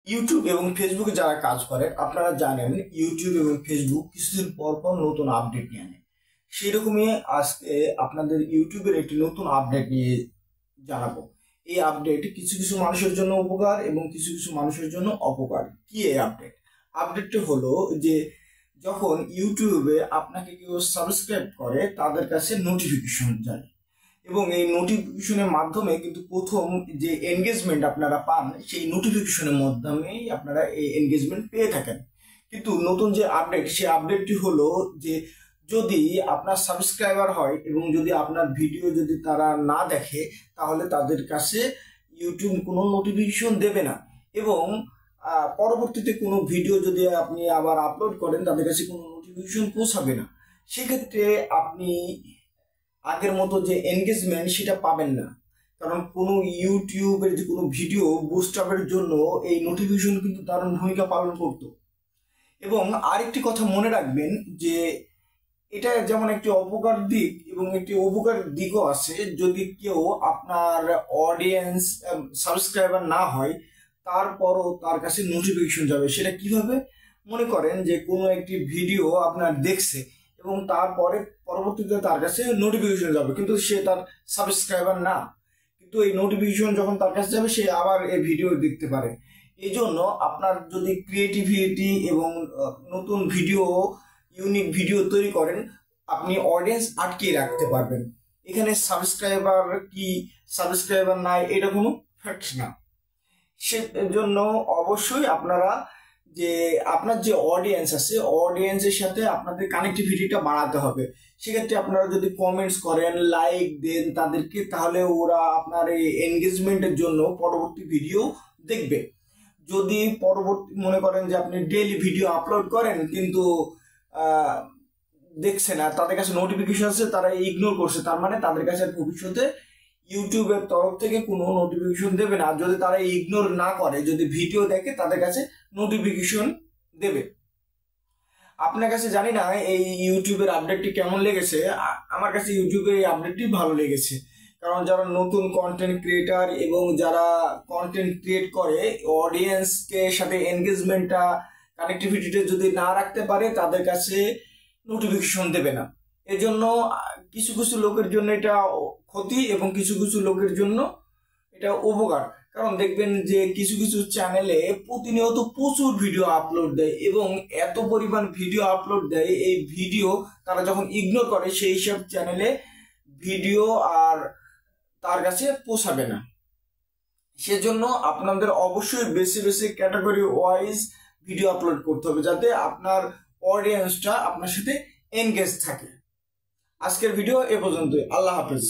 YouTube এবং ফেসবুকে যারা কাজ করে আপনারা জানেন ইউটিউব এবং ফেসবুক কিছুদিন পর পর নতুন আপডেট নিয়ে আনে। সেরকমই আজকে আপনাদের ইউটিউবের একটি নতুন আপডেট নিয়ে জানাবো। এই আপডেট কিছু কিছু মানুষের জন্য উপকার এবং কিছু কিছু মানুষের জন্য অপকার। কি এই আপডেটটা হলো যে যখন ইউটিউবে আপনাকে কেউ সাবস্ক্রাইব করে তাদের কাছে নোটিফিকেশন যায় এবং এই নোটিফিকেশনের মাধ্যমে কিন্তু প্রথম যে এনগেজমেন্ট আপনারা পান সেই নোটিফিকেশনের মাধ্যমেই আপনারা এই এনগেজমেন্ট পেয়ে থাকেন। কিন্তু নতুন যে আপডেট সেই আপডেটটি হলো যে যদি আপনার সাবস্ক্রাইবার হয় এবং যদি আপনার ভিডিও যদি তারা না দেখে তাহলে তাদের কাছে ইউটিউব কোনো নোটিফিকেশন দেবে না এবং পরবর্তীতে কোনো ভিডিও যদি আপনি আবার আপলোড করেন তাদের কাছে কোনো নোটিফিকেশন পৌঁছাবে না। সেক্ষেত্রে আপনি আগের মতো যে এনগেজমেন্ট সেটা পাবেন না, কারণ কোনো ইউটিউবের যে কোনো ভিডিও বুস্ট আপের জন্য এই নোটিফিকেশন কিন্তু দারুণ ভূমিকা পালন করতো। এবং আরেকটি কথা মনে রাখবেন যে এটা যেমন একটি অপকার দিক এবং একটি উপকার দিকও আছে। যদি কেউ আপনার অডিয়েন্স সাবস্ক্রাইবার না হয় তারপরও তার কাছে নোটিফিকেশন যাবে। সেটা কিভাবে? মনে করেন যে কোনো একটি ভিডিও আপনার দেখছে এবং তারপরে পরবর্তীতে তার কাছে নোটিফিকেশন যাবে, কিন্তু সে তার সাবস্ক্রাইবার না, কিন্তু এই নোটিফিকেশন যখন তার কাছে যাবে সে আবার এই ভিডিও দেখতে পারে। এই জন্য আপনার যদি ক্রিয়েটিভিটি এবং নতুন ভিডিও ইউনিক ভিডিও তৈরি করেন আপনি অডিয়েন্স আটকিয়ে রাখতে পারবেন। এখানে সাবস্ক্রাইবার কি সাবস্ক্রাইবার নাই এটা কোনো ফ্যাক্ট না। সেজন্য অবশ্যই আপনারা যে আপনার যে অডিয়েন্স আছে অডিয়েন্সের সাথে আপনাদের কানেক্টিভিটিটা বাড়াতে হবে। সেক্ষেত্রে আপনারা যদি কমেন্টস করেন, লাইক দেন তাদেরকে, তাহলে ওরা আপনার এই এনগেজমেন্টের জন্য পরবর্তী ভিডিও দেখবে। যদি পরবর্তী মনে করেন যে আপনি ডেইলি ভিডিও আপলোড করেন কিন্তু দেখছে না, তাদের কাছে নোটিফিকেশন আছে তারা ইগনোর করছে, তার মানে তাদের কাছে ভবিষ্যতে ইউটিউবের তরফ থেকে কোনো নোটিফিকেশন দেবে না। যদি তারা ইগনোর না করে, যদি ভিডিও দেখে তাদের কাছে নোটিফিকেশন দেবে। আপনার কাছে জানি না এই ইউটিউবের আপডেটটি কেমন লেগেছে। আমার কাছে ইউটিউবের এই আপডেটটি ভালো লেগেছে, কারণ যারা নতুন কন্টেন্ট ক্রিয়েটার এবং যারা কন্টেন্ট ক্রিয়েট করে অডিয়েন্সকে সাথে এনগেজমেন্টটা কানেক্টিভিটিটা যদি না রাখতে পারে তাদের কাছে নোটিফিকেশন দেবে না। এজন্য কিছু কিছু লোকের জন্য এটা ক্ষতি এবং কিছু কিছু লোকের জন্য এটা উপকার। কারণ দেখবেন যে কিছু কিছু চ্যানেলে প্রতিনিয়ত প্রচুর ভিডিও আপলোড দেয় এবং এত পরিমাণ ভিডিও আপলোড দেয়, এই ভিডিও তারা যখন ইগনোর করে সেই সব চ্যানেলে ভিডিও আর তার কাছে পৌঁছাবে না। সেজন্য আপনাদের অবশ্যই বেশি বেশি ক্যাটাগরি ওয়াইজ ভিডিও আপলোড করতে হবে যাতে আপনার অডিয়েন্সটা আপনার সাথে এনগেজ থাকে। আজকের ভিডিও এ পর্যন্তই। আল্লাহ হাফেজ।